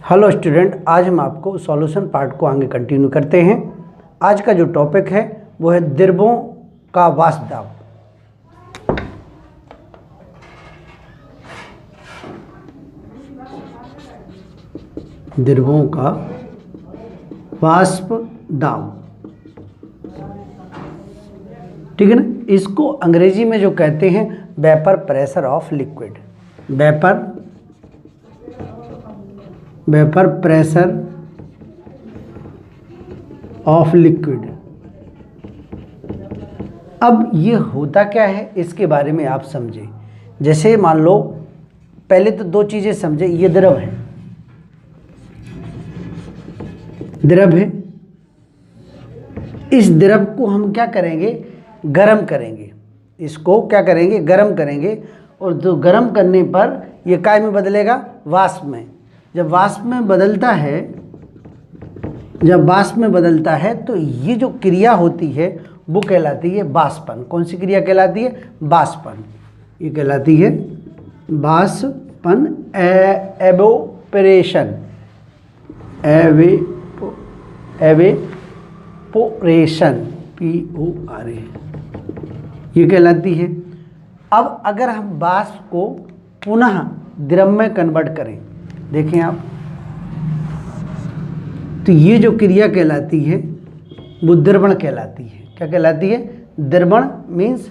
Hello student, आज हम आपको सॉल्यूशन पार्ट को आगे कंटिन्यू करते हैं। आज का जो टॉपिक है वो है द्रव्यों का वाष्प दाब। द्रव्यों का वाष्प दाब, ठीक है ना। इसको अंग्रेजी में जो कहते हैं vapour pressure of liquid, vapour pressure of liquid. अब ये होता क्या है इसके बारे में आप समझें। जैसे मान लो, पहले तो दो चीजें समझे। ये द्रव है, इस द्रव को हम क्या करेंगे, गर्म करेंगे। इसको क्या करेंगे, गर्म करेंगे। और जो गर्म करने पर ये काय में बदलेगा, वाष्प में। जब वाष्प में बदलता है तो ये जो क्रिया होती है वो कहलाती है वाष्पन। कौन सी क्रिया कहलाती है? वाष्पन। ये कहलाती है वाष्पन, एवोपरेशन, PORA, ये कहलाती है। अब अगर हम वाष्प को पुनः द्रव में कन्वर्ट करें, देखें आप, तो ये जो क्रिया कहलाती है वो द्रवण कहलाती है। क्या कहलाती है? द्रवण मीन्स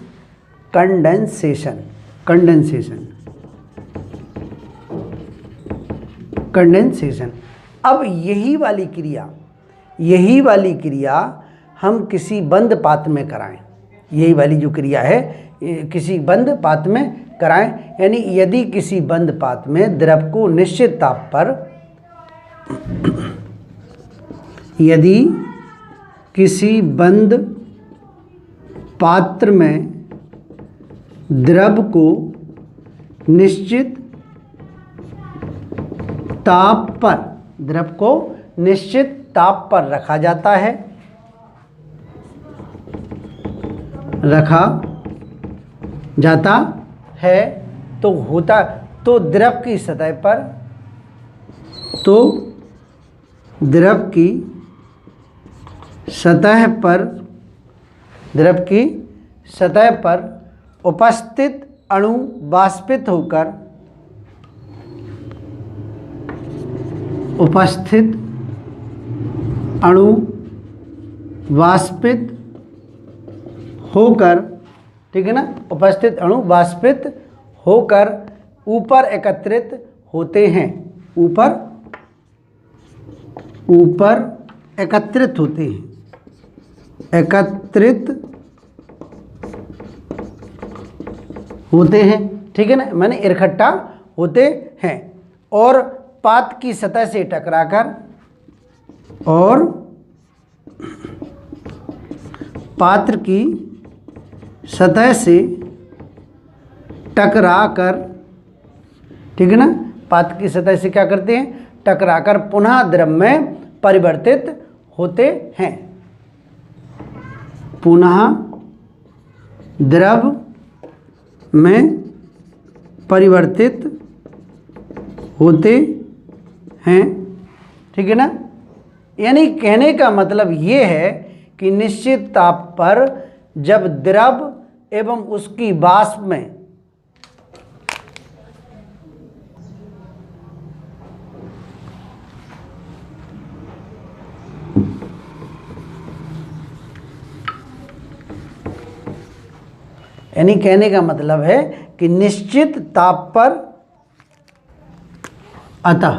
कंडेंसेशन। अब यही वाली क्रिया हम किसी बंद पात्र में कराएं। यही वाली जो क्रिया है किसी बंद पात्र में कराएं। यानी यदि किसी बंद पात्र में द्रव को निश्चित ताप पर, यदि किसी बंद पात्र में द्रव को निश्चित ताप पर रखा जाता है, तो द्रव की सतह पर उपस्थित अणु वाष्पित होकर, ठीक है ना, उपस्थित अणु वाष्पित होकर ऊपर एकत्रित होते हैं। ऊपर एकत्रित होते हैं, ठीक है ना, माने इकट्ठा होते हैं। और पात्र की सतह से टकराकर, ठीक है ना, पात्र की सतह से क्या करते हैं, टकराकर पुनः द्रव में परिवर्तित होते हैं। पुनः द्रव में परिवर्तित होते हैं, ठीक है ना। यानी कहने का मतलब ये है कि निश्चित ताप पर जब द्रव एवं उसकी वाष्प में यानी कहने का मतलब है कि निश्चित ताप पर, अतः,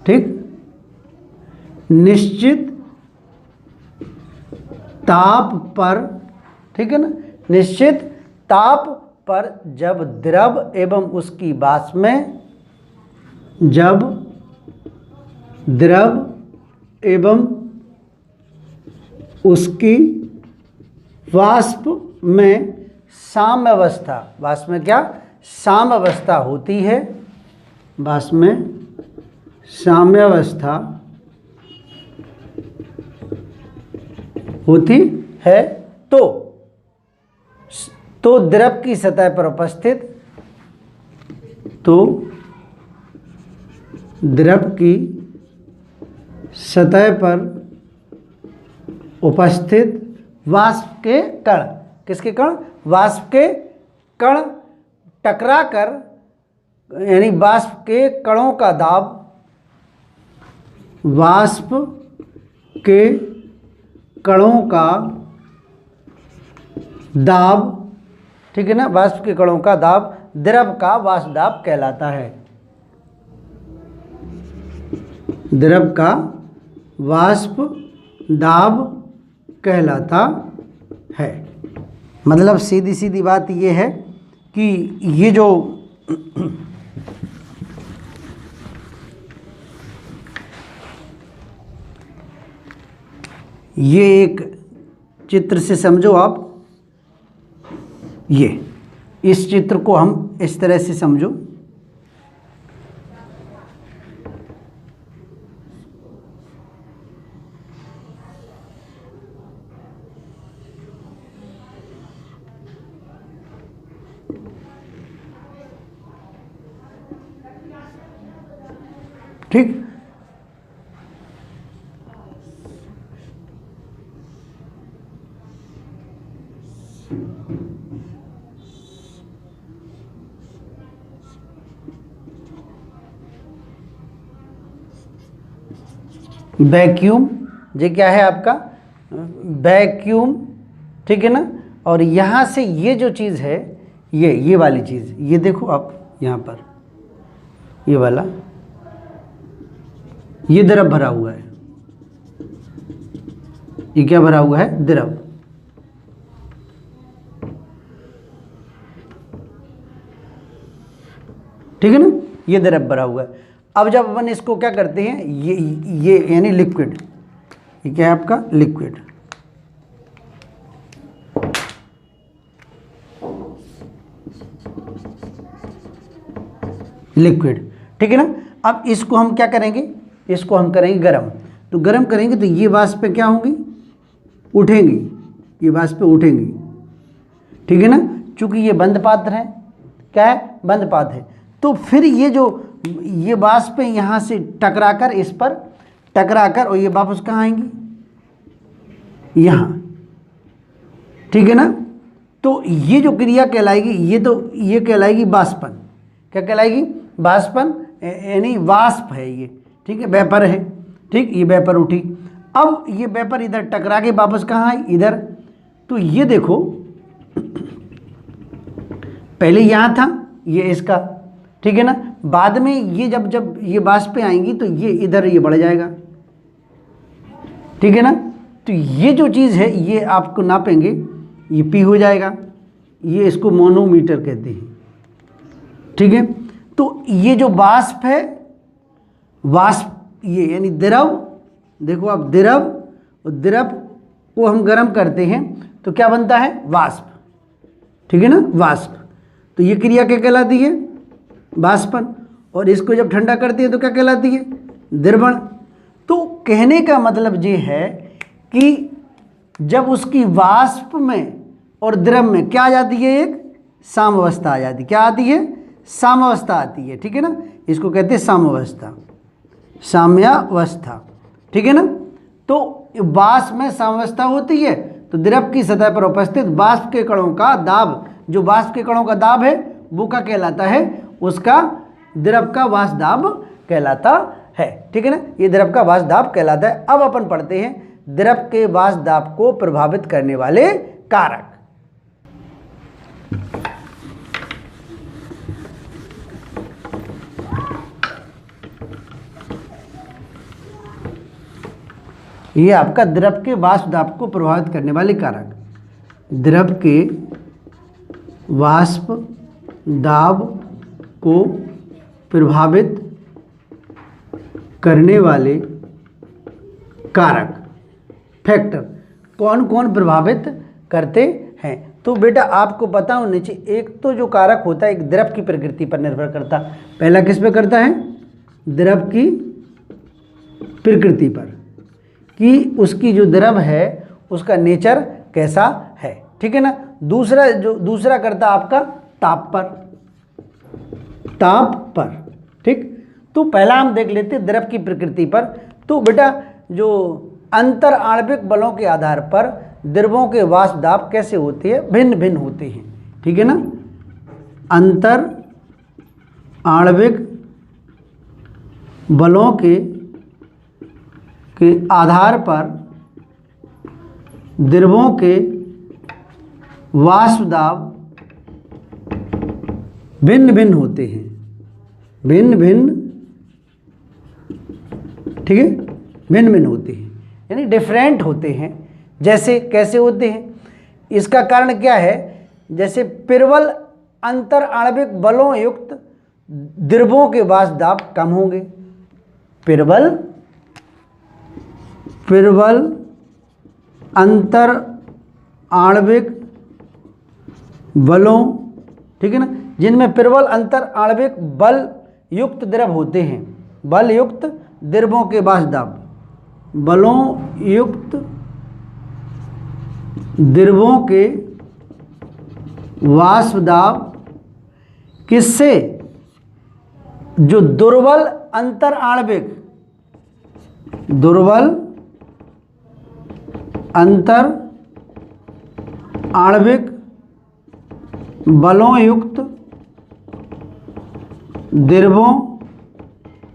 ठीक, निश्चित ताप पर, ठीक है ना, निश्चित ताप पर जब द्रव एवं उसकी वाष्प में, जब द्रव एवं उसकी वाष्प में साम्यावस्था, वाष्प में क्या साम्यावस्था होती है, वाष्प में साम्यावस्था होती है, तो द्रव की सतह पर उपस्थित, तो द्रव की सतह पर उपस्थित वाष्प के कण, किसके कण? वाष्प के कण टकराकर, यानी वाष्प के कणों का दाब, वाष्प के कणों का दाब, ठीक है ना, वाष्प के कणों का दाब द्रव का वाष्प दाब कहलाता है। द्रव का वाष्प दाब कहलाता है। मतलब सीधी सीधी बात ये है कि ये जो ये एक चित्र से समझो आप, ये इस चित्र को हम इस तरह से समझो। ठीक, वैक्यूम, ये क्या है आपका? वैक्यूम, ठीक है ना। और यहाँ से ये जो चीज़ है, ये वाली चीज़, ये देखो आप यहाँ पर, ये वाला, ये द्रव भरा हुआ है। ये क्या भरा हुआ है? द्रव। ठीक है ना, ये द्रव भरा हुआ है। अब जब अपन इसको क्या करते हैं, ये यानी लिक्विड, ये क्या है आपका? लिक्विड। लिक्विड, ठीक है ना। अब इसको हम क्या करेंगे? इसको हम करेंगे गरम। तो गरम करेंगे तो ये वाष्प क्या होंगी? उठेंगी, ये वाष्प उठेंगी, ठीक है ना। चूंकि ये बंद पात्र है, क्या है? बंद पात्र है। तो फिर ये वाष्प यहाँ से टकराकर, इस पर टकराकर, और ये वापस कहाँ आएंगी? यहाँ, ठीक है ना। तो ये जो क्रिया कहलाएगी, ये कहलाएगी वाष्पन। क्या कहलाएगी? वाष्पन, यानी वाष्प है ये, ठीक है, वेपर है, ठीक। ये वेपर उठी, अब ये वेपर इधर टकरा के वापस कहाँ आई? इधर। तो ये देखो, पहले यहाँ था ये इसका, ठीक है ना। बाद में ये जब ये वाष्प पे आएंगी तो ये इधर ये बढ़ जाएगा, ठीक है ना। तो ये जो चीज़ है ये आपको नापेंगे, ये पी हो जाएगा, ये इसको मोनोमीटर कहते हैं, ठीक है। तो ये जो वाष्प है, वाष्प ये यानी द्रव, देखो आप, द्रव, और द्रव को हम गर्म करते हैं तो क्या बनता है? वाष्प, ठीक है ना, वाष्प। तो ये क्रिया क्या कहलाती है? वाष्पन। और इसको जब ठंडा करते हैं तो क्या कहलाती है? द्रवण। तो कहने का मतलब ये है कि जब उसकी वाष्प में और द्रव में क्या आ जाती है? एक साम्यावस्था आ जाती है। क्या आती है? साम्यावस्था आती है, ठीक है ना। इसको कहते हैं साम्यावस्था, साम्यावस्था, ठीक है ना। तो वाष्प में साम्यावस्था होती है तो द्रव की सतह पर उपस्थित वाष्प के कणों का दाब, जो वाष्प के कणों का दाब है वो क्या कहलाता है? उसका द्रव का वाष्प दाब कहलाता है, ठीक है ना। ये द्रव का वाष्प दाब कहलाता है। अब अपन पढ़ते हैं द्रव के वाष्प दाब को प्रभावित करने वाले कारक। ये आपका द्रव के वाष्प दाब को प्रभावित करने वाले कारक। द्रव के वाष्प दाब को प्रभावित करने वाले कारक, फैक्टर, कौन कौन प्रभावित करते हैं? तो बेटा आपको पता होना चाहिए, एक तो जो कारक होता है एक द्रव की प्रकृति पर निर्भर करता। पहला किस पे करता है? द्रव की प्रकृति पर, कि उसकी जो द्रव है उसका नेचर कैसा है, ठीक है ना। दूसरा करता आपका ताप पर, ताप पर, ठीक। तो पहला हम देख लेते हैं द्रव की प्रकृति पर। तो बेटा जो अंतर आणविक बलों के आधार पर द्रवों के वाष्प दाब कैसे होते हैं, भिन्न भिन्न होते हैं, ठीक है ना। अंतर आणविक बलों के आधार पर द्रवों के वाष्प दाब भिन्न भिन्न होते हैं, भिन्न भिन्न, ठीक है, भिन्न भिन्न होते हैं, यानी डिफरेंट होते हैं। जैसे कैसे होते हैं, इसका कारण क्या है, जैसे प्रबल अंतर आणविक बलों युक्त द्रवों के वाष्प दाब कम होंगे। प्रबल अंतर आणविक बलों, ठीक है ना, जिनमें प्रबल अंतर आणविक बल युक्त द्रव होते हैं, बल युक्त द्रवों के वाष्प दाब, बलों युक्त द्रवों के वाष्प दाब किससे, जो दुर्बल अंतर आणविक, दुर्बल अंतर आणविक बलों युक्त द्रवों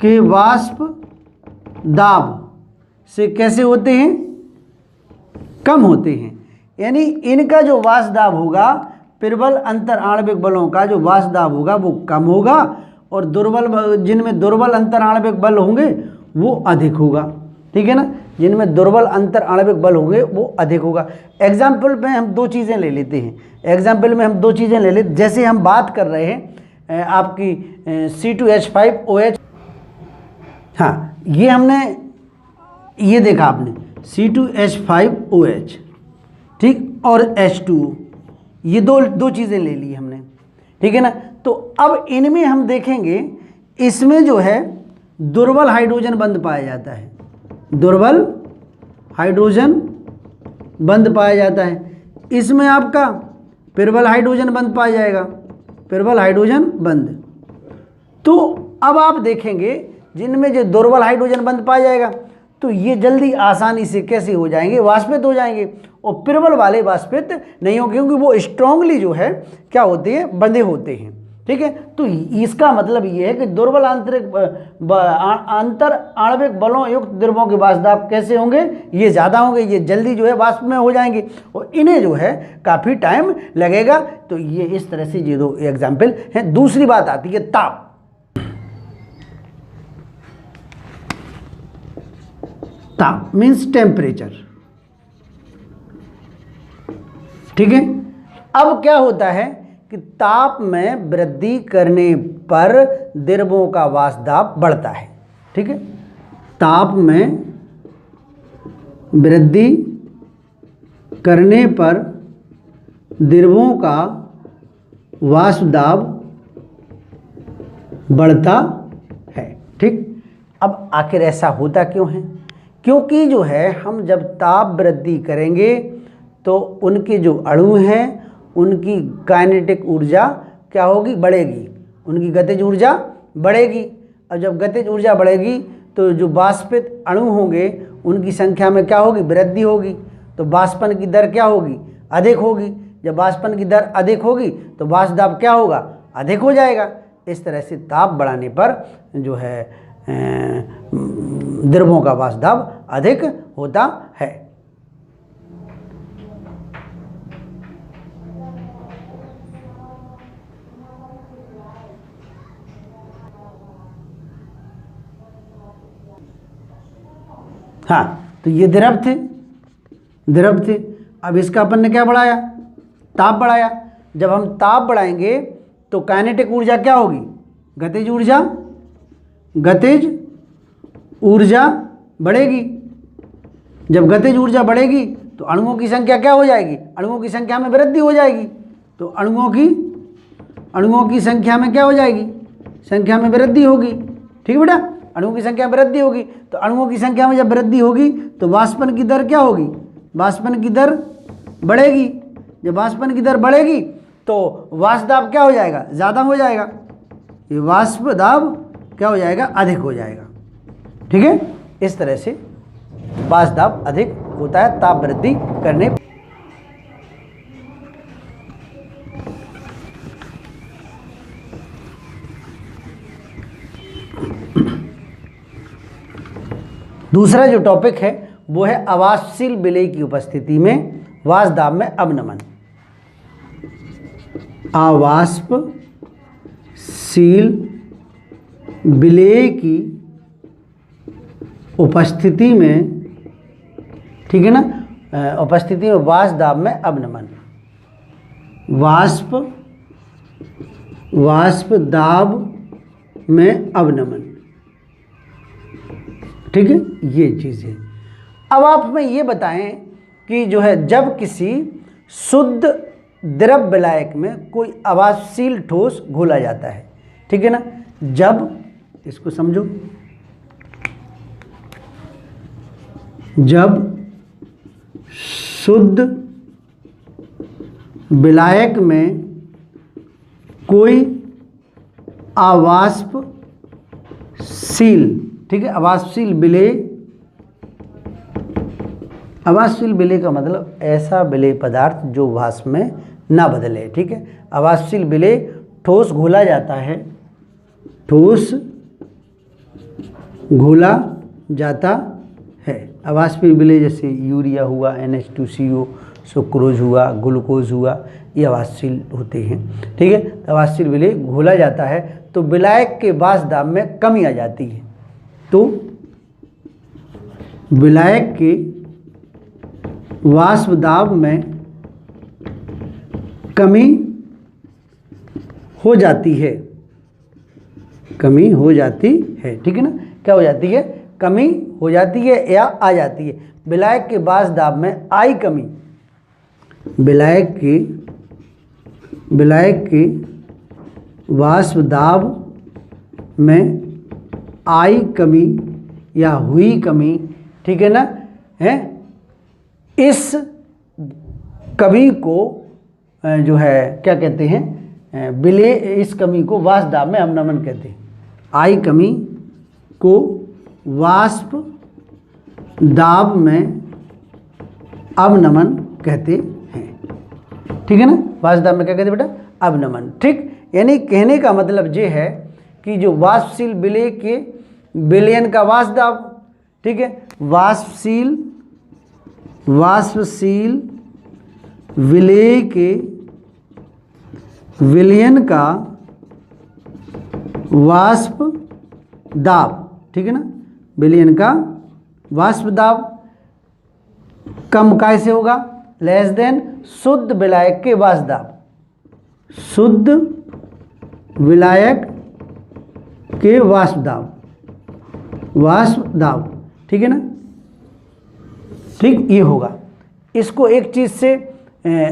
के वाष्प दाब से कैसे होते हैं, कम होते हैं। यानी इनका जो वाष्प दाब होगा, प्रबल अंतर आणविक बलों का जो वाष्प दाब होगा वो कम होगा, और दुर्बल, जिनमें दुर्बल अंतर आणविक बल होंगे वो अधिक होगा, ठीक है ना, जिनमें दुर्बल अंतर आणविक बल होंगे वो अधिक होगा। एग्जाम्पल में हम दो चीज़ें ले लेते हैं, एग्जाम्पल में हम दो चीज़ें ले लेते, जैसे हम बात कर रहे हैं आपकी C2H5OH, हाँ ये हमने ये देखा आपने C2H5OH, ठीक, और H2O, ये दो चीज़ें ले ली हमने, ठीक है ना। तो अब इनमें हम देखेंगे, इसमें जो है दुर्बल हाइड्रोजन बंध पाया जाता है, दुर्बल हाइड्रोजन बंध पाया जाता है, इसमें आपका प्रबल हाइड्रोजन बंध पाया जाएगा, प्रबल हाइड्रोजन बंध। तो अब आप देखेंगे जिनमें जो दुर्बल हाइड्रोजन बंध पाया जाएगा तो ये जल्दी आसानी से कैसे हो जाएंगे, वाष्पित हो जाएंगे, और प्रबल वाले वाष्पित नहीं होंगे, क्योंकि वो स्ट्रांगली जो है क्या होते हैं, बंधे होते हैं, ठीक है। तो इसका मतलब ये है कि दुर्बल अंतर आणविक बलों युक्त द्रवों के वाष्प दाब कैसे होंगे, ये ज़्यादा होंगे, ये जल्दी जो है वाष्प में हो जाएंगे, और इन्हें जो है काफ़ी टाइम लगेगा। तो ये इस तरह से ये दो एग्जाम्पल हैं। दूसरी बात आती है ताप। ताप मीन्स टेम्परेचर, ठीक है। अब क्या होता है कि ताप में वृद्धि करने पर द्रवों का वाष्प दाब बढ़ता है, ठीक है। ताप में वृद्धि करने पर द्रवों का वाष्प दाब बढ़ता है, ठीक। अब आखिर ऐसा होता क्यों है, क्योंकि जो है हम जब ताप वृद्धि करेंगे तो उनके जो अणु हैं उनकी काइनेटिक ऊर्जा क्या होगी, बढ़ेगी, उनकी गतिज ऊर्जा बढ़ेगी। और जब गतिज ऊर्जा बढ़ेगी तो जो वाष्पित अणु होंगे उनकी संख्या में क्या होगी, वृद्धि होगी, तो वाष्पन की दर क्या होगी, अधिक होगी। जब वाष्पन की दर अधिक होगी तो वाष्प दाब क्या होगा, अधिक हो जाएगा। इस तरह से ताप बढ़ाने पर जो है द्रवों का वाष्प दाब अधिक होता है। हाँ, तो ये द्रव थे, द्रव थे। अब इसका अपन ने क्या बढ़ाया, ताप बढ़ाया। जब हम ताप बढ़ाएंगे तो काइनेटिक ऊर्जा क्या होगी, गतिज ऊर्जा, गतिज ऊर्जा बढ़ेगी। जब गतिज ऊर्जा बढ़ेगी तो अणुओं की संख्या क्या हो जाएगी, अणुओं की संख्या में वृद्धि हो जाएगी। तो अणुओं की संख्या में क्या हो जाएगी, संख्या में वृद्धि होगी, ठीक है बेटा, अणुओं की संख्या में वृद्धि होगी। तो अणुओं की संख्या में जब वृद्धि होगी तो वाष्पन की दर क्या होगी, वाष्पन की दर बढ़ेगी। जब वाष्पन की दर बढ़ेगी तो वाष्प दाब क्या हो जाएगा, ज़्यादा हो जाएगा। ये वाष्प दाब क्या हो जाएगा, अधिक हो जाएगा। ठीक है, इस तरह से वाष्प दाब अधिक होता है ताप वृद्धि करने। दूसरा जो टॉपिक है वो है अवाष्पशील विलेय की उपस्थिति में वाष्प दाब में अवनमन। अवाष्पशील विलेय की उपस्थिति में, ठीक है ना, उपस्थिति में वाष्प दाब में अवनमन। वाष्प दाब में अवनमन, ठीक है, ये चीज़ है। अब आप हमें ये बताएं कि जो है जब किसी शुद्ध द्रव विलायक में कोई अवाष्पशील ठोस घोला जाता है, ठीक है ना, जब, इसको समझो, जब शुद्ध विलायक में कोई अवाष्पशील, ठीक है, अवाष्पशील विलेय, अवाष्पशील विलेय का मतलब ऐसा विलेय पदार्थ जो वाष्प में ना बदले, ठीक है। अवाष्पशील विलेय ठोस घोला जाता है, ठोस घोला जाता है। अवाष्पशील विलेय जैसे यूरिया हुआ, NH2CO, सुक्रोज हुआ, ग्लूकोज हुआ, ये अवाष्पशील होते हैं, ठीक है। अवाष्पशील विलेय घोला जाता है तो विलायक के वाष्प दाब में कमी आ जाती है, तो विलायक के वाष्प दाब में कमी हो जाती है, कमी हो जाती है, ठीक है ना, क्या हो जाती है, कमी हो जाती है या आ जाती है। विलायक के वाष्प दाब में आई कमी, विलायक के वाष्प दाब में आई कमी या हुई कमी, ठीक है ना, है, इस कमी को जो है क्या कहते हैं, विलेय, इस कमी को वाष्प दाब में अवनमन कहते हैं। आई कमी को वाष्प दाब में अवनमन कहते हैं, ठीक है ना, वाष्प दाब में क्या कहते हैं बेटा, अवनमन, ठीक। यानी कहने का मतलब ये है कि जो वाष्पशील विलेय के विलयन का वाष्प दाब, ठीक है, वाष्पशील विलेय के विलयन का वाष्प दाब, ठीक है ना, विलयन का वाष्प दाब कम कैसे होगा, लेस देन शुद्ध विलायक के वाष्प दाब, शुद्ध विलायक के वाष्प दाब, ठीक है ना, ठीक, ये होगा। इसको एक चीज़ से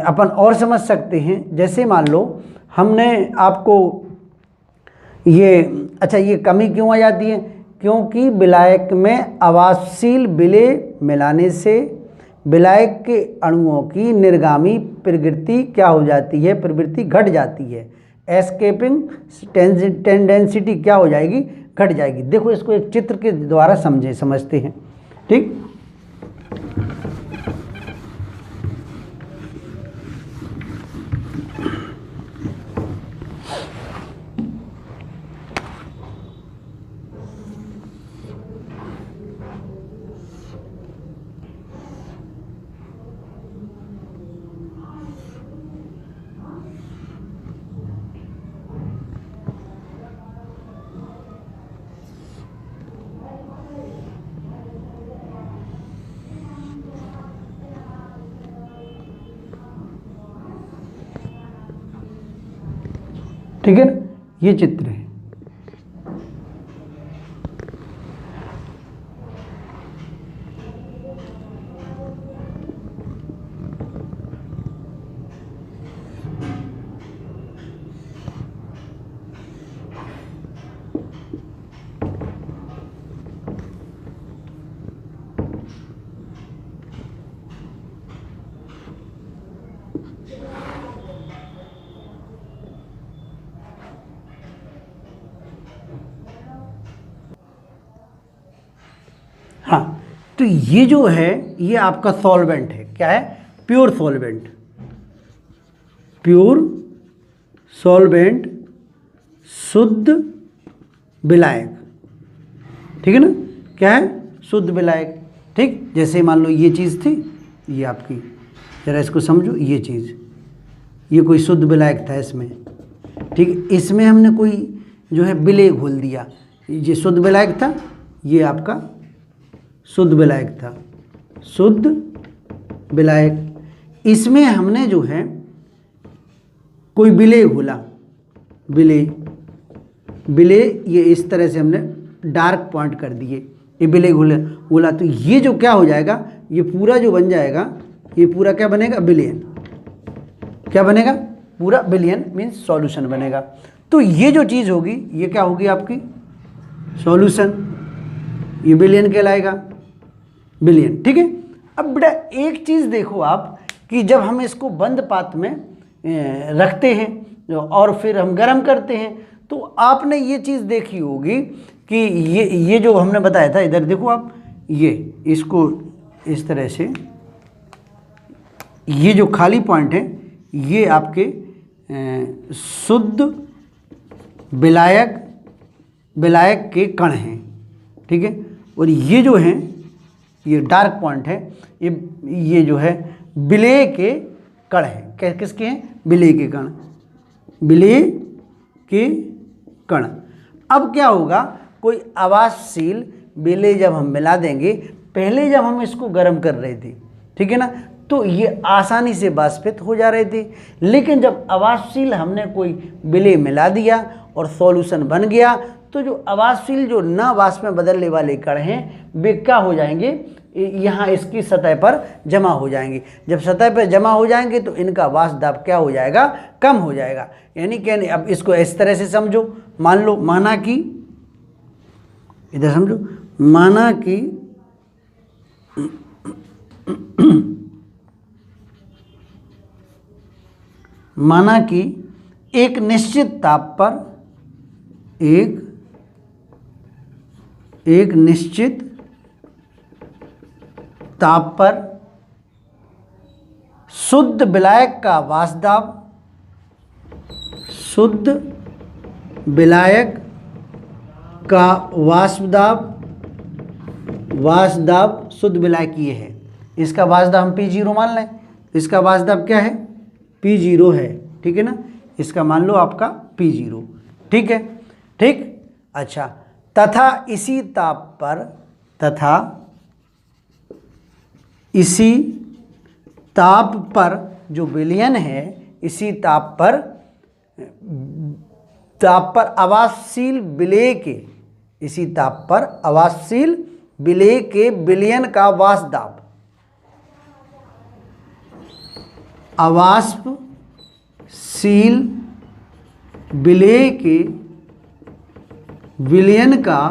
अपन और समझ सकते हैं, जैसे मान लो हमने आपको ये, अच्छा, ये कमी क्यों आ जाती है, क्योंकि विलायक में अवाष्पशील विलेय मिलाने से विलायक के अणुओं की निर्गामी प्रवृत्ति क्या हो जाती है, प्रवृत्ति घट जाती है, एस्केपिंग टेंडेंसिटी क्या हो जाएगी, घट जाएगी। देखो इसको एक चित्र के द्वारा समझते हैं, ठीक। ठीक है ना, ये चित्र है। हाँ, तो ये जो है ये आपका सॉल्वेंट है, क्या है, प्योर सॉल्वेंट, प्योर सॉल्वेंट, शुद्ध विलायक, ठीक है ना, क्या है, शुद्ध विलायक। ठीक, जैसे मान लो ये चीज़ थी, ये आपकी, जरा इसको समझो, ये चीज़, ये कोई शुद्ध विलायक था इसमें, ठीक, इसमें हमने कोई जो है विलेय घोल दिया, ये शुद्ध विलायक था, ये आपका शुद्ध विलायक था, शुद्ध विलायक, इसमें हमने जो है कोई विलेय घोला, विलेय, विलेय ये इस तरह से हमने डार्क पॉइंट कर दिए, ये विलेय घोला, तो ये जो क्या हो जाएगा, ये पूरा जो बन जाएगा, ये पूरा क्या बनेगा, विलयन, क्या बनेगा, पूरा विलयन मीन्स सॉल्यूशन बनेगा। तो ये जो चीज़ होगी ये क्या होगी आपकी, सॉल्यूशन, ये विलयन कहलाएगा, विलयन। ठीक है, अब बेटा एक चीज़ देखो आप कि जब हम इसको बंद पात्र में रखते हैं और फिर हम गर्म करते हैं, तो आपने ये चीज़ देखी होगी कि ये जो हमने बताया था, इधर देखो आप, ये इसको इस तरह से, ये जो खाली पॉइंट है ये आपके शुद्ध विलायक, विलायक के कण हैं, ठीक है, और ये जो हैं ये डार्क पॉइंट है, ये जो है विलेय के कण हैं, किसके हैं, विलेय के कण, विलेय के कण। अब क्या होगा, कोई आवासशील विलेय जब हम मिला देंगे, पहले जब हम इसको गर्म कर रहे थे, ठीक है ना, तो ये आसानी से वाष्पित हो जा रहे थे, लेकिन जब आवासशील हमने कोई विलेय मिला दिया और सॉल्यूशन बन गया, तो जो आवासशील जो न वाष्प में बदलने वाले कण हैं वे क्या हो जाएंगे, यहाँ इसकी सतह पर जमा हो जाएंगे। जब सतह पर जमा हो जाएंगे तो इनका वाष्प दाब क्या हो जाएगा, कम हो जाएगा। यानी कहने, अब इसको इस तरह से समझो, मान लो, माना कि, इधर समझो, माना कि माना कि एक निश्चित ताप पर, एक निश्चित ताप पर शुद्ध विलायक का वाष्प दाब, शुद्ध विलायक का वाष्प दाब शुद्ध विलायक ये है, इसका वाष्प दाब हम P0 मान लें, इसका वाष्प दाब क्या है, P0 है, ठीक है ना, इसका मान लो आपका P0, ठीक है, ठीक, अच्छा, तथा इसी ताप पर, तथा इसी ताप पर जो विलयन है, इसी ताप पर आवासशील विलेय के, इसी ताप पर आवासशील विलेय के विलयन का वाष्प दाब, अवाष्पशील विलेय के विलयन का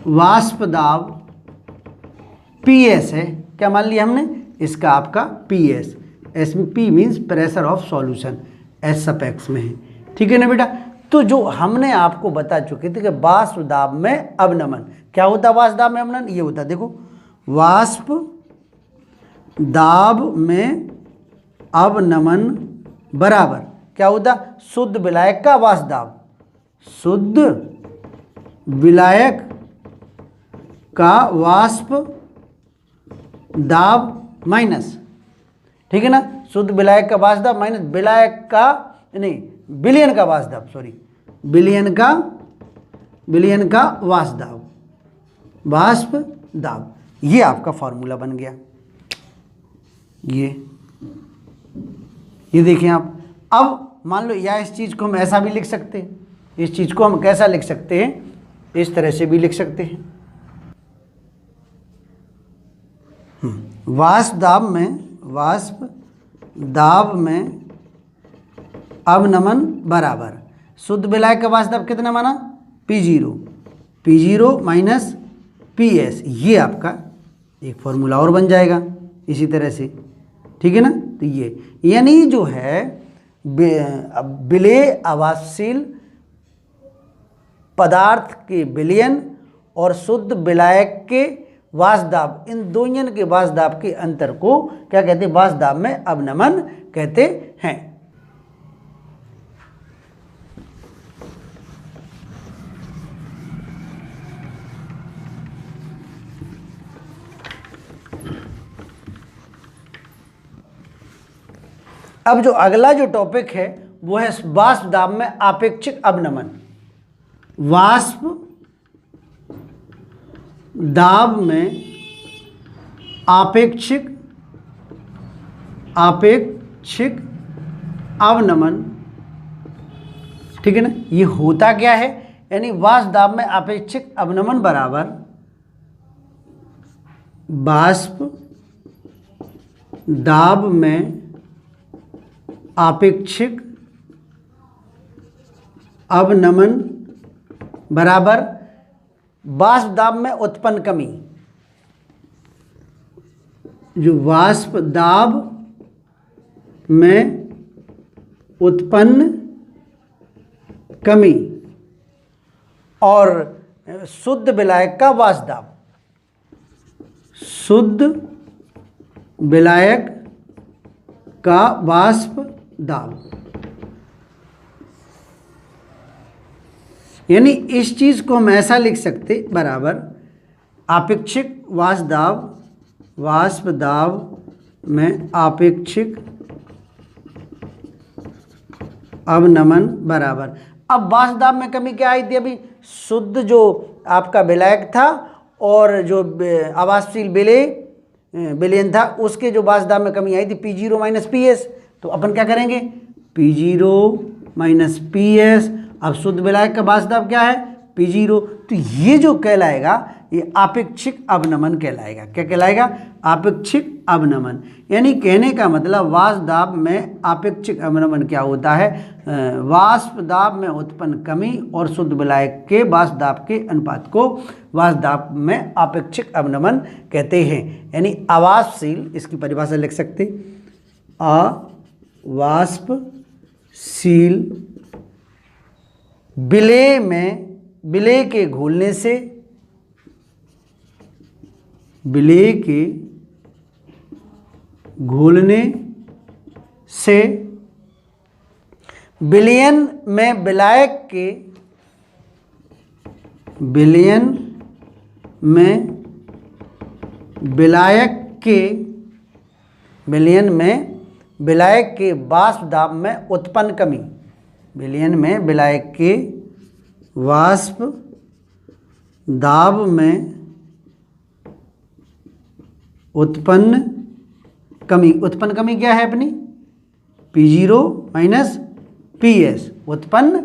वाष्प दाब PS है, क्या मान लिया हमने, इसका आपका PS, एस में P means pressure of solution, S सपेक्स में है, ठीक है ना बेटा। तो जो हमने आपको बता चुके थे कि वाष्प दाब में अवनमन, क्या होता है वाष्प दाब में अवनमन, ये होता है, देखो, वाष्प दाब में अवनमन बराबर क्या होता, शुद्ध विलायक का वाष्प दाब, शुद्ध विलायक का वाष्प दाब माइनस, ठीक है ना, शुद्ध विलायक का वाष्प दाब माइनस विलायक का, नहीं, विलयन का वाष्प दाब, सॉरी, विलयन का वाष्प दाब, ये आपका फॉर्मूला बन गया। ये देखें आप। अब मान लो, या इस चीज़ को हम ऐसा भी लिख सकते हैं, इस चीज़ को हम कैसा लिख सकते हैं, इस तरह से भी लिख सकते हैं, वाष्प दाब में अवनमन बराबर शुद्ध विलायक का वाष्प दाब कितना माना, P0 माइनस PS, ये आपका एक फॉर्मूला और बन जाएगा इसी तरह से, ठीक है ना। तो ये यानी जो है विलेय आवासशील पदार्थ के विलयन और शुद्ध विलायक के वाष्पदाब, इन दोनों के वाष्पदाब के अंतर को क्या कहते हैं? वाष्पदाब में अवनमन कहते हैं। अब जो अगला जो टॉपिक है वो है वाष्प दाब में आपेक्षिक अवनमन। वाष्प दाब में आपेक्षिक अवनमन, ठीक है ना। ये होता क्या है? यानी वाष्प दाब में आपेक्षिक अवनमन बराबर वाष्प दाब में आपेक्षिक अवनमन बराबर वाष्प दाब में उत्पन्न कमी। जो वाष्प दाब में उत्पन्न कमी और शुद्ध विलायक का वाष्प दाब, शुद्ध विलायक का वाष्प दाब, यानी इस चीज को हम ऐसा लिख सकते बराबर आपेक्षिक वाष्प दाब में आपेक्षिक अवनमन बराबर। अब वाष्प दाब में कमी क्या आई थी? अभी शुद्ध जो आपका विलायक था और जो अवाष्पशील विलयन था उसके जो वाष्प दाब में कमी आई थी P0 माइनस PS। तो अपन क्या करेंगे? P0 minus PS। अब शुद्ध विलायक का वाष्प दाब क्या है? P0। तो ये जो कहलाएगा ये आपेक्षिक अवनमन कहलाएगा। क्या कहलाएगा? आपेक्षिक अवनमन। यानी कहने का मतलब वाष्प दाब में आपेक्षिक अवनमन क्या होता है? वाष्प दाब में उत्पन्न कमी और शुद्ध विलायक के वाष्प दाब के अनुपात को वाष्प दाब में आपेक्षिक अवनमन कहते हैं। यानी अवाष्पशील, इसकी परिभाषा लिख सकते, अवाष्पशील विलेय के घुलने से, विलेय के घुलने से विलयन में विलायक के, विलयन में विलायक के, विलयन में विलायक के वाष्प दाब में उत्पन्न कमी, विलयन में विलायक के वाष्प दाब में उत्पन्न कमी। उत्पन्न कमी क्या है अपनी? P0 minus PS। उत्पन्न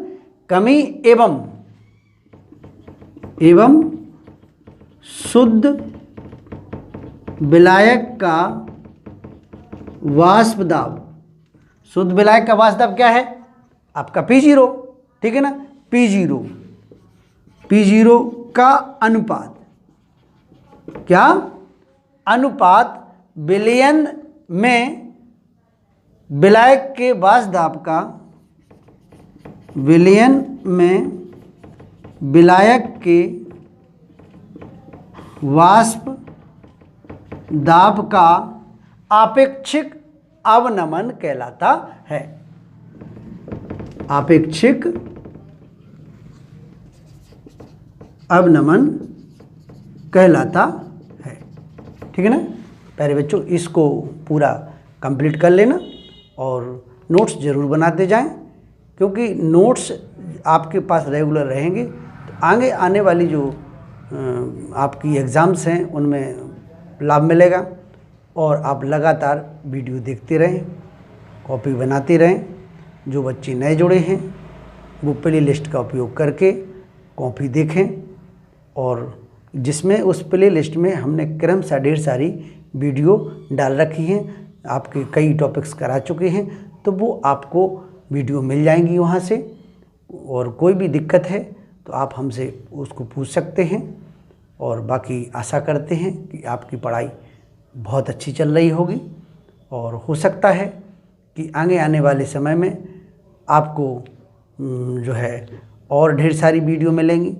कमी एवं शुद्ध विलायक का वाष्प दाब। शुद्ध विलायक का वाष्प दाब क्या है? आपका P0, ठीक है ना। P0 का अनुपात, क्या अनुपात? विलयन में विलायक के वाष्प दाब का, विलयन में विलायक के वाष्प दाब का आपेक्षिक अवनमन कहलाता है। आपेक्षिक अवनमन कहलाता है, ठीक है ना। प्यारे बच्चों, इसको पूरा कंप्लीट कर लेना और नोट्स ज़रूर बनाते जाएं, क्योंकि नोट्स आपके पास रेगुलर रहेंगे तो आगे आने वाली जो आपकी एग्ज़ाम्स हैं उनमें लाभ मिलेगा। और आप लगातार वीडियो देखते रहें, कॉपी बनाते रहें। जो बच्चे नए जुड़े हैं वो प्ले लिस्ट का उपयोग करके कॉपी देखें, और जिसमें उस प्ले लिस्ट में हमने क्रमशः ढेर सारी वीडियो डाल रखी हैं, आपके कई टॉपिक्स करा चुके हैं, तो वो आपको वीडियो मिल जाएंगी वहाँ से। और कोई भी दिक्कत है तो आप हमसे उसको पूछ सकते हैं। और बाकी आशा करते हैं कि आपकी पढ़ाई बहुत अच्छी चल रही होगी, और हो सकता है कि आगे आने वाले समय में आपको जो है और ढेर सारी वीडियो मिलेंगी।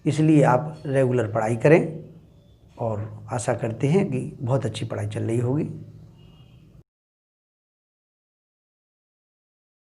इसलिए आप रेगुलर पढ़ाई करें और आशा करते हैं कि बहुत अच्छी पढ़ाई चल रही होगी।